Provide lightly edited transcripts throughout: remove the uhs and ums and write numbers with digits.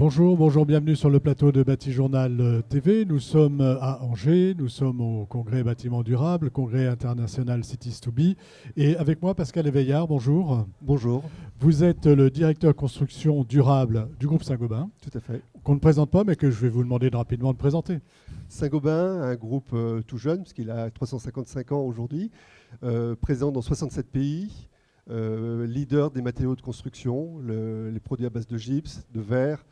Bonjour, bienvenue sur le plateau de Bâti-Journal TV. Nous sommes à Angers, nous sommes au congrès bâtiment durable, congrès international Cities to Be. Et avec moi, Pascal Éveillard, bonjour. Bonjour. Vous êtes le directeur construction durable du groupe Saint-Gobain, Tout à fait. qu'on ne présente pas, mais que je vais vous demander rapidement de présenter. Saint-Gobain, un groupe tout jeune, puisqu'il a 355 ans aujourd'hui, présent dans 67 pays, leader des matériaux de construction, les produits à base de gypse, de verre,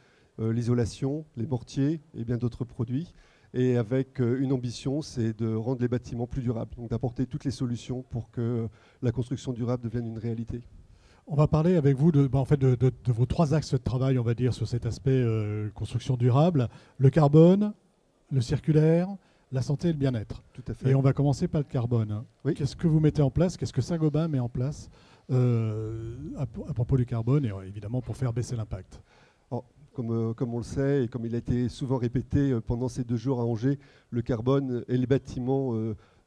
l'isolation, les mortiers et bien d'autres produits. Et avec une ambition, c'est de rendre les bâtiments plus durables, donc d'apporter toutes les solutions pour que la construction durable devienne une réalité. On va parler avec vous de vos trois axes de travail, on va dire, sur cet aspect construction durable. Le carbone, le circulaire, la santé et le bien-être. Tout à fait. Et on va commencer par le carbone. Oui. Qu'est-ce que vous mettez en place? Qu'est-ce que Saint-Gobain met en place à propos du carbone et évidemment pour faire baisser l'impact? Comme on le sait et comme il a été souvent répété pendant ces 2 jours à Angers, le carbone et les bâtiments,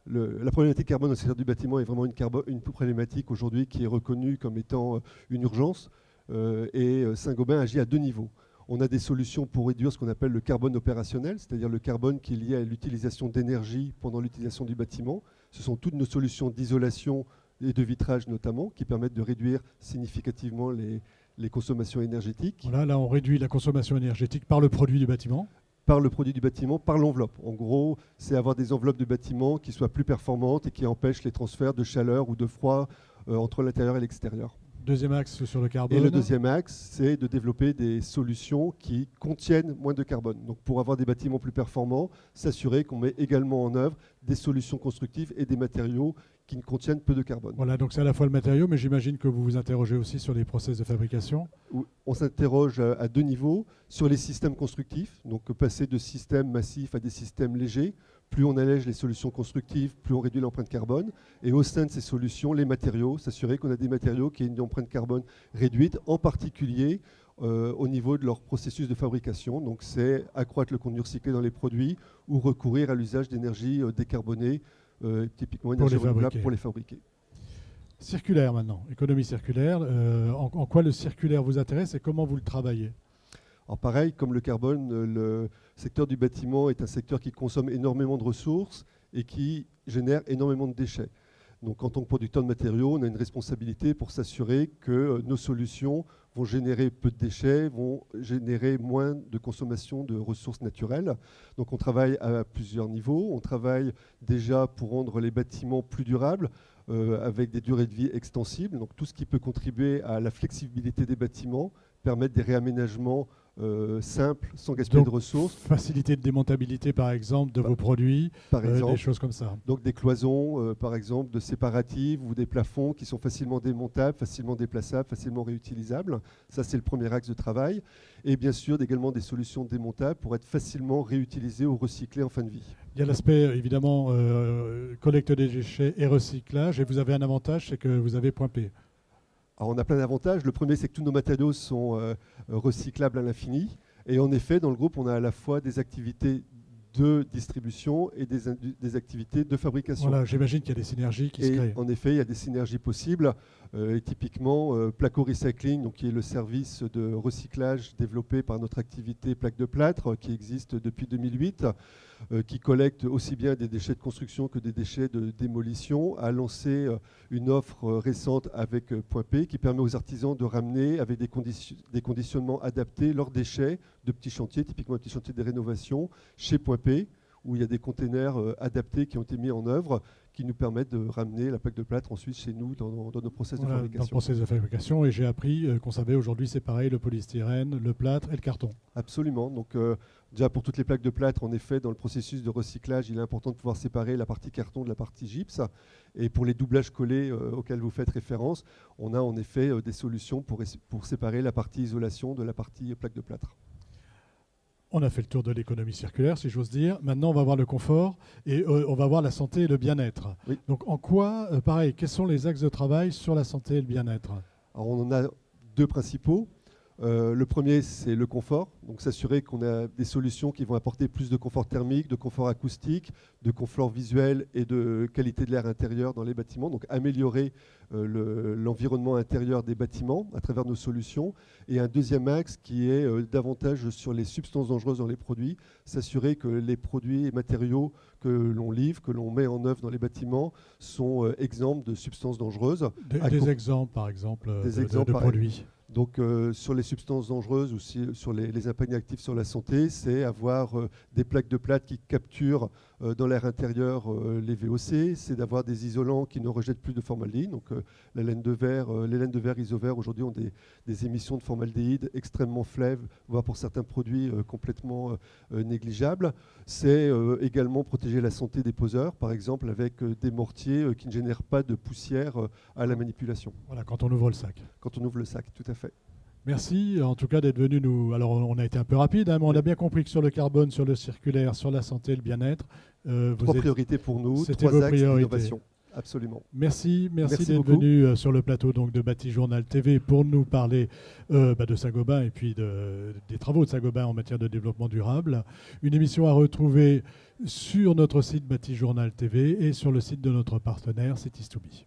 la problématique carbone au secteur du bâtiment est vraiment une problématique aujourd'hui qui est reconnue comme étant une urgence. Et Saint-Gobain agit à 2 niveaux. On a des solutions pour réduire ce qu'on appelle le carbone opérationnel, c'est-à-dire le carbone qui est lié à l'utilisation d'énergie pendant l'utilisation du bâtiment. Ce sont toutes nos solutions d'isolation et de vitrage notamment qui permettent de réduire significativement les consommations énergétiques. Voilà, là on réduit la consommation énergétique par le produit du bâtiment. Par le produit du bâtiment, par l'enveloppe. En gros, c'est avoir des enveloppes de bâtiment qui soient plus performantes et qui empêchent les transferts de chaleur ou de froid entre l'intérieur et l'extérieur. Deuxième axe sur le carbone. Et le deuxième axe, c'est de développer des solutions qui contiennent moins de carbone. Donc pour avoir des bâtiments plus performants, s'assurer qu'on met également en œuvre des solutions constructives et des matériaux qui ne contiennent peu de carbone. Voilà, donc c'est à la fois le matériau, mais j'imagine que vous vous interrogez aussi sur les process de fabrication. On s'interroge à 2 niveaux, sur les systèmes constructifs, donc passer de systèmes massifs à des systèmes légers. Plus on allège les solutions constructives, plus on réduit l'empreinte carbone. Et au sein de ces solutions, les matériaux, s'assurer qu'on a des matériaux qui aient une empreinte carbone réduite, en particulier au niveau de leur processus de fabrication. Donc c'est accroître le contenu recyclé dans les produits ou recourir à l'usage d'énergie décarbonée, typiquement énergie renouvelable pour les fabriquer. Circulaire maintenant, économie circulaire. En quoi le circulaire vous intéresse et comment vous le travaillez? Alors pareil, comme le carbone, le secteur du bâtiment est un secteur qui consomme énormément de ressources et qui génère énormément de déchets. Donc en tant que producteur de matériaux, on a une responsabilité pour s'assurer que nos solutions vont générer peu de déchets, vont générer moins de consommation de ressources naturelles. Donc on travaille à plusieurs niveaux. On travaille déjà pour rendre les bâtiments plus durables, avec des durées de vie extensibles. Donc tout ce qui peut contribuer à la flexibilité des bâtiments, permettre des réaménagements simples, sans gaspiller de ressources. Facilité de démontabilité, par exemple, de vos produits, par exemple, des choses comme ça. Donc des cloisons, par exemple, de séparatives ou des plafonds qui sont facilement démontables, facilement déplaçables, facilement réutilisables. Ça, c'est le premier axe de travail. Et bien sûr, également des solutions démontables pour être facilement réutilisées ou recyclées en fin de vie. Il y a l'aspect, évidemment, collecte des déchets et recyclage. Et vous avez un avantage, c'est que vous avez point P. Alors on a plein d'avantages. Le premier, c'est que tous nos matériaux sont recyclables à l'infini. Et en effet, dans le groupe, on a à la fois des activités de distribution et des activités de fabrication. Voilà, j'imagine qu'il y a des synergies qui se créent. En effet, il y a des synergies possibles. Et typiquement, Placo Recycling, donc, qui est le service de recyclage développé par notre activité Plaque de Plâtre, qui existe depuis 2008, qui collecte aussi bien des déchets de construction que des déchets de démolition, a lancé une offre récente avec Point P qui permet aux artisans de ramener avec des conditionnements adaptés leurs déchets de petits chantiers, typiquement un petit chantier de rénovation, chez Point P, où il y a des containers adaptés qui ont été mis en œuvre, qui nous permettent de ramener la plaque de plâtre ensuite chez nous dans nos process de fabrication. Dans le process de fabrication, et j'ai appris qu'on savait aujourd'hui séparer le polystyrène, le plâtre et le carton. Absolument. Donc déjà pour toutes les plaques de plâtre, en effet, dans le processus de recyclage, il est important de pouvoir séparer la partie carton de la partie gypse. Et pour les doublages collés auxquels vous faites référence, on a en effet des solutions pour séparer la partie isolation de la partie plaque de plâtre. On a fait le tour de l'économie circulaire, si j'ose dire. Maintenant, on va voir le confort et on va voir la santé et le bien-être. Oui. Donc, en quoi, pareil, quels sont les axes de travail sur la santé et le bien-être? Alors, on en a 2 principaux. Le premier, c'est le confort, donc s'assurer qu'on a des solutions qui vont apporter plus de confort thermique, de confort acoustique, de confort visuel et de qualité de l'air intérieur dans les bâtiments, donc améliorer l'environnement intérieur des bâtiments à travers nos solutions. Et un deuxième axe qui est davantage sur les substances dangereuses dans les produits, s'assurer que les produits et matériaux que l'on livre, que l'on met en œuvre dans les bâtiments sont exempts de substances dangereuses. Des exemples, par exemple, de produits. Donc sur les substances dangereuses ou sur les impacts négatifs sur la santé, c'est avoir des plaques de plâtre qui capturent dans l'air intérieur les VOC, c'est d'avoir des isolants qui ne rejettent plus de formaldéhyde. Donc les laines de verre isovert aujourd'hui ont des émissions de formaldéhyde extrêmement faibles, voire pour certains produits complètement négligeables. C'est également protéger la santé des poseurs, par exemple avec des mortiers qui ne génèrent pas de poussière à la manipulation. Voilà, quand on ouvre le sac. Quand on ouvre le sac, tout à fait. Merci en tout cas d'être venu nous... Alors on a été un peu rapide, hein, mais on a bien compris que sur le carbone, sur le circulaire, sur la santé, le bien-être... Trois priorités pour nous, c'était 3 vos axes priorités. d'innovation. Absolument. Merci d'être beaucoup. venu sur le plateau donc, de Batijournal TV pour nous parler de Saint-Gobain et puis des travaux de Saint-Gobain en matière de développement durable. Une émission à retrouver sur notre site Batijournal TV et sur le site de notre partenaire Cities2B.